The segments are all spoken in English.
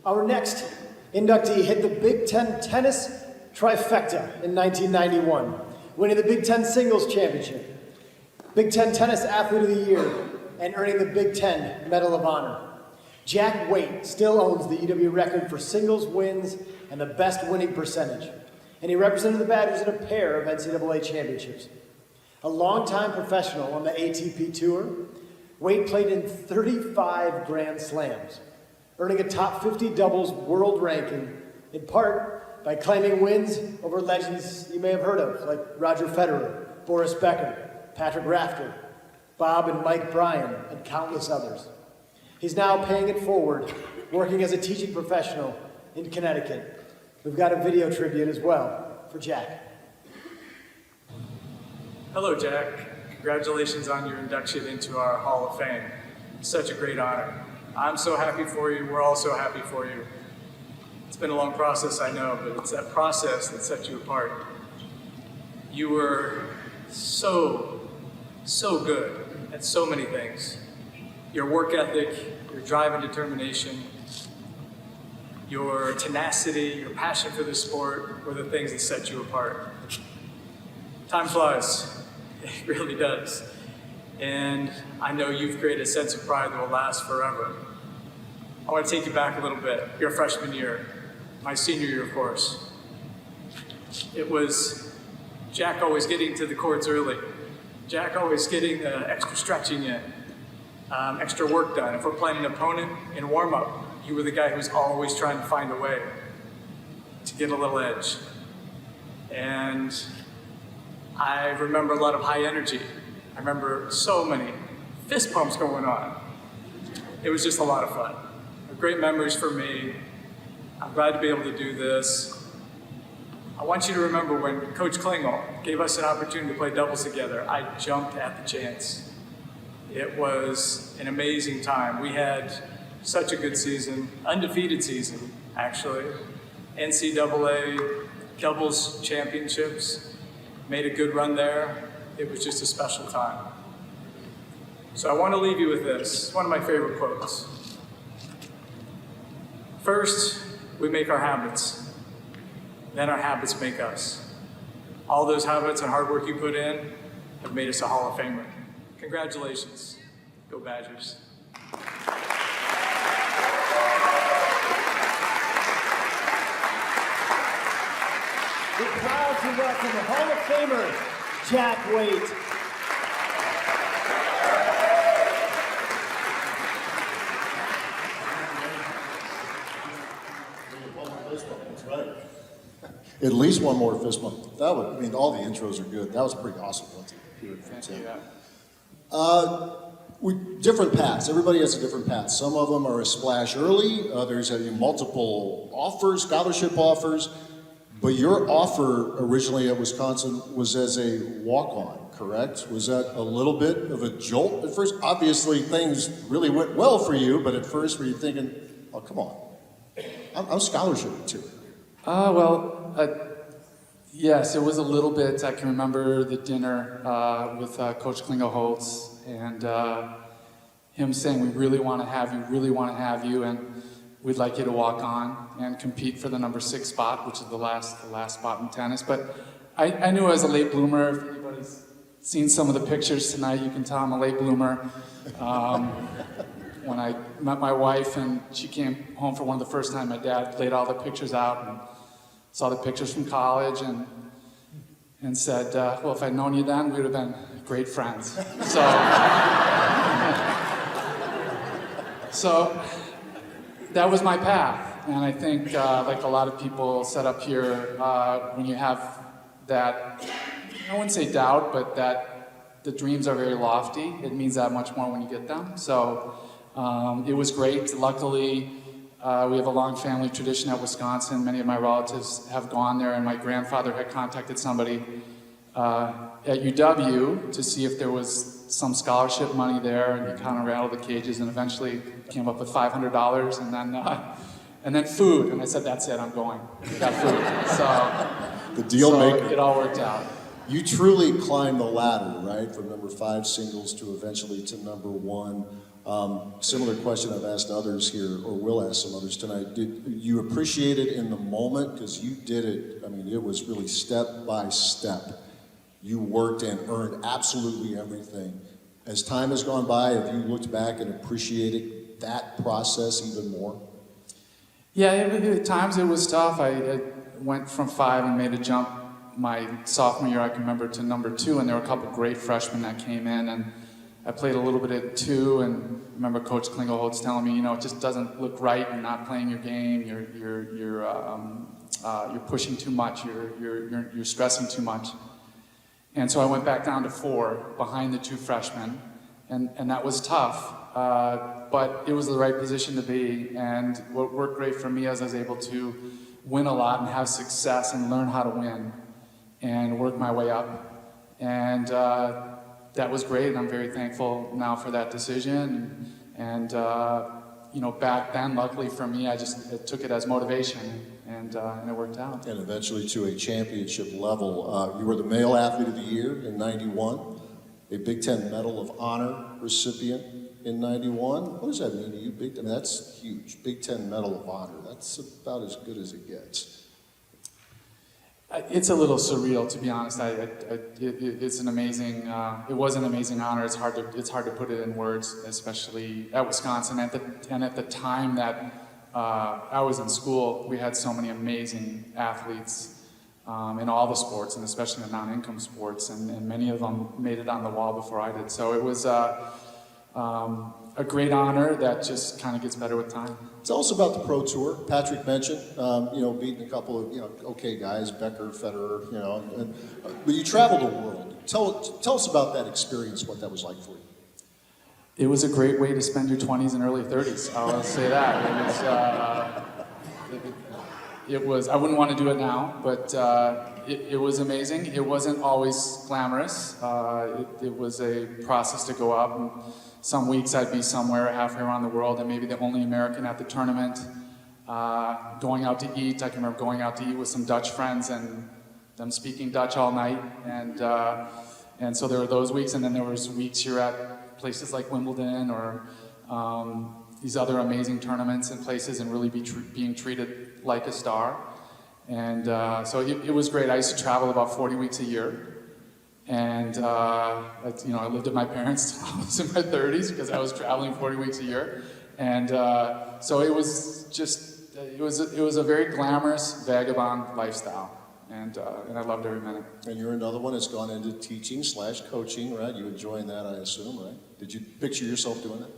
Our next inductee hit the Big Ten tennis trifecta in 1991, winning the Big Ten Singles Championship, Big Ten Tennis Athlete of the Year, and earning the Big Ten Medal of Honor. Jack Waite still owns the UW record for singles wins and the best winning percentage, and he represented the Badgers in a pair of NCAA championships. A longtime professional on the ATP Tour, Waite played in 35 Grand Slams, earning a top 50 doubles world ranking, in part by claiming wins over legends you may have heard of, like Roger Federer, Boris Becker, Patrick Rafter, Bob and Mike Bryan, and countless others. He's now paying it forward, working as a teaching professional in Connecticut. We've got a video tribute as well for Jack. Hello, Jack. Congratulations on your induction into our Hall of Fame. Such a great honor. I'm so happy for you. We're all so happy for you. It's been a long process, I know, but it's that process that set you apart. You were so good at so many things. Your work ethic, your drive and determination, your tenacity, your passion for the sport were the things that set you apart. Time flies. It really does. And I know you've created a sense of pride that will last forever. I want to take you back a little bit. Your freshman year, my senior year, of course. It was Jack always getting to the courts early. Jack always getting the extra stretching in, extra work done. If we're playing an opponent in warm-up, you were the guy who was always trying to find a way to get a little edge. And I remember a lot of high energy. I remember so many fist pumps going on. It was just a lot of fun. Great memories for me. I'm glad to be able to do this. I want you to remember when Coach Klingel gave us an opportunity to play doubles together, I jumped at the chance. It was an amazing time. We had such a good season, undefeated season, actually. NCAA doubles championships. Made a good run there. It was just a special time. So I want to leave you with this, one of my favorite quotes. First, we make our habits. Then our habits make us. All those habits and hard work you put in have made us a Hall of Famer. Congratulations. Go Badgers. We're proud to welcome the Hall of Famer, Jack Waite. At least one more fist bump. That would, I mean, all the intros are good. That was pretty awesome. Different paths. Everybody has a different path. Some of them are a splash early. Others have multiple offers, scholarship offers. But your offer originally at Wisconsin was as a walk-on, correct? Was that a little bit of a jolt at first? Obviously, things really went well for you, but at first were you thinking, oh, come on, I'm scholarship material. Yes, it was a little bit. I can remember the dinner with Coach Klingelholtz and him saying, we really want to have you, and we'd like you to walk on and compete for the number 6 spot, which is the last spot in tennis. But I knew I was a late bloomer. If anybody's seen some of the pictures tonight, you can tell I'm a late bloomer. When I met my wife and she came home for one of the first time, my dad laid all the pictures out and saw the pictures from college and said, well, if I'd known you then, we would have been great friends. So that was my path. And I think, like a lot of people set up here, when you have that, I wouldn't say doubt, but that the dreams are very lofty, it means that much more when you get them. So it was great. Luckily, we have a long family tradition at Wisconsin. Many of my relatives have gone there, and my grandfather had contacted somebody at UW to see if there was some scholarship money there, and he kind of rattled the cages and eventually came up with $500 and then food. And I said, that's it, I'm going. We got food. So the deal maker. It all worked out. You truly climbed the ladder, right? From number 5 singles to eventually to number 1. Similar question I've asked others here, or will ask some others tonight. Did you appreciate it in the moment? Because you did it, I mean, it was really step by step. You worked and earned absolutely everything. As time has gone by, have you looked back and appreciated that process even more? Yeah, at times it was tough. I went from 5 and made a jump my sophomore year, I can remember, to number 2, and there were a couple great freshmen that came in, and I played a little bit at 2, and I remember Coach Klingelholtz telling me, you know, it just doesn't look right. You're not playing your game. You're pushing too much. You're stressing too much. And so I went back down to 4 behind the 2 freshmen, and that was tough. But it was the right position to be, and what worked great for me is I was able to win a lot and have success and learn how to win and work my way up. And that was great, and I'm very thankful now for that decision. And you know, back then, luckily for me, I took it as motivation, and it worked out. And eventually to a championship level. You were the Male Athlete of the Year in '91, a Big Ten Medal of Honor recipient in '91. What does that mean to you? I mean, that's huge. Big Ten Medal of Honor. That's about as good as it gets. It's a little surreal, to be honest. It's an amazing. It was an amazing honor. It's hard to put it in words, especially at Wisconsin. And at the time that I was in school, we had so many amazing athletes in all the sports, and especially the non-income sports, and many of them made it on the wall before I did. So it was a great honor that just kind of gets better with time. It's also about the Pro Tour. Patrick mentioned, you know, beating a couple of, you know, okay guys, Becker, Federer, you know, but you traveled the world. Tell us about that experience, what that was like for you. It was a great way to spend your 20s and early 30s. I'll say that. It was. I wouldn't want to do it now, but it was amazing. It wasn't always glamorous. It was a process to go up. And some weeks I'd be somewhere halfway around the world and maybe the only American at the tournament. Going out to eat. I can remember going out to eat with some Dutch friends and them speaking Dutch all night. And so there were those weeks, and then there was weeks you're at places like Wimbledon or these other amazing tournaments and places, and really being treated like a star. And so it was great. I used to travel about 40 weeks a year. And, you know, I lived at my parents' till I was in my 30s because I was traveling 40 weeks a year. And so it was just, it was a very glamorous, vagabond lifestyle. And I loved every minute. And you're another one that's gone into teaching/coaching, right? You enjoying that, I assume, right? Did you picture yourself doing it?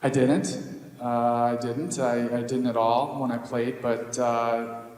I didn't. I didn't at all when I played, but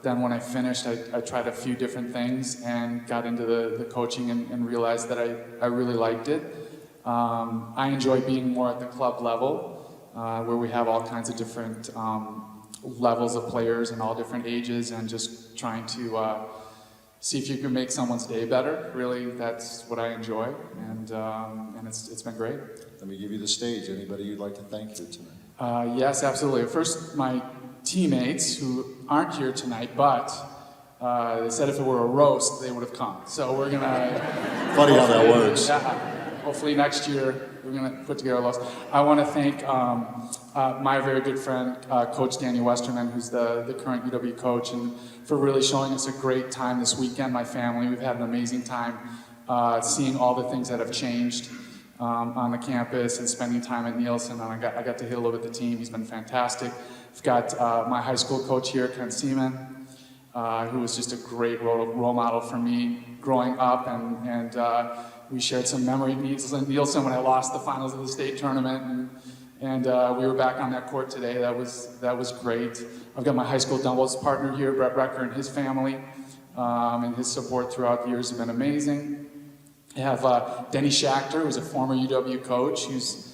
then when I finished, I tried a few different things and got into the coaching and realized that I really liked it. I enjoy being more at the club level, where we have all kinds of different levels of players and all different ages, and just trying to see if you can make someone's day better. Really, that's what I enjoy, and it's been great. Let me give you the stage. Anybody you'd like to thank here tonight? Yes, absolutely. First, my teammates who aren't here tonight, but they said if it were a roast, they would have come. So we're gonna. Funny how that works. Yeah, hopefully next year we're gonna put together a roast. I want to thank my very good friend, Coach Danny Westerman, who's the current UW coach, and for really showing us a great time this weekend. My family, we've had an amazing time seeing all the things that have changed on the campus and spending time at Nielsen. And I got to hit a little bit with the team. He's been fantastic. I've got my high school coach here, Ken Seaman, who was just a great role model for me growing up, and we shared some memory meals in Nielsen when I lost the finals of the state tournament, and we were back on that court today. That was great. I've got my high school doubles partner here, Brett Recker, and his family, and his support throughout the years have been amazing. I have Denny Schachter, who's a former UW coach, who's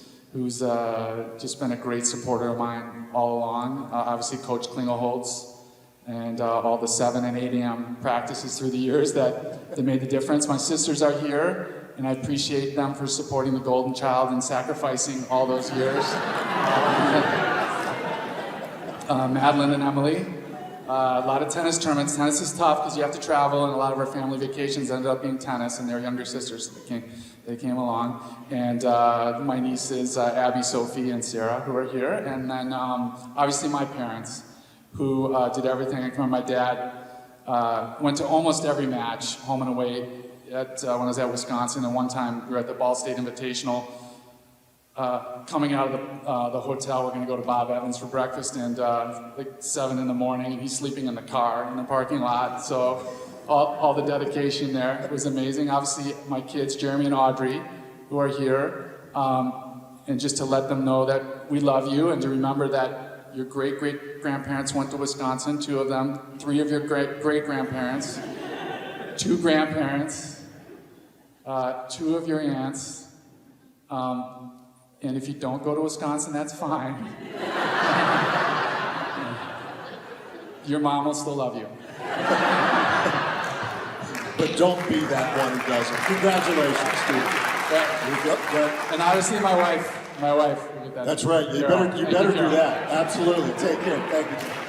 just been a great supporter of mine all along. Obviously, Coach Klingelholtz, and all the 7 and 8 a.m. practices through the years that made the difference. My sisters are here, and I appreciate them for supporting the Golden Child and sacrificing all those years. Madeline and Emily, A lot of tennis tournaments. Tennis is tough because you have to travel, and a lot of our family vacations ended up being tennis, and their younger sisters they came along. And my nieces, Abby, Sophie, and Sarah, who are here. And then obviously my parents, who did everything. I remember my dad went to almost every match, home and away, when I was at Wisconsin. And one time we were at the Ball State Invitational. Coming out of the hotel, we're going to go to Bob Evans for breakfast, and like 7 in the morning, and he's sleeping in the car in the parking lot. So all the dedication there was amazing. Obviously, my kids, Jeremy and Audrey, who are here, and just to let them know that we love you, and to remember that your great-great-grandparents went to Wisconsin, 2 of them, 3 of your great-great-grandparents, 2 grandparents, 2 of your aunts. And if you don't go to Wisconsin, that's fine. Your mom will still love you. But don't be that one who doesn't. Congratulations, Steve. And obviously my wife. That's right. You better do that. Absolutely. Take care. Thank you.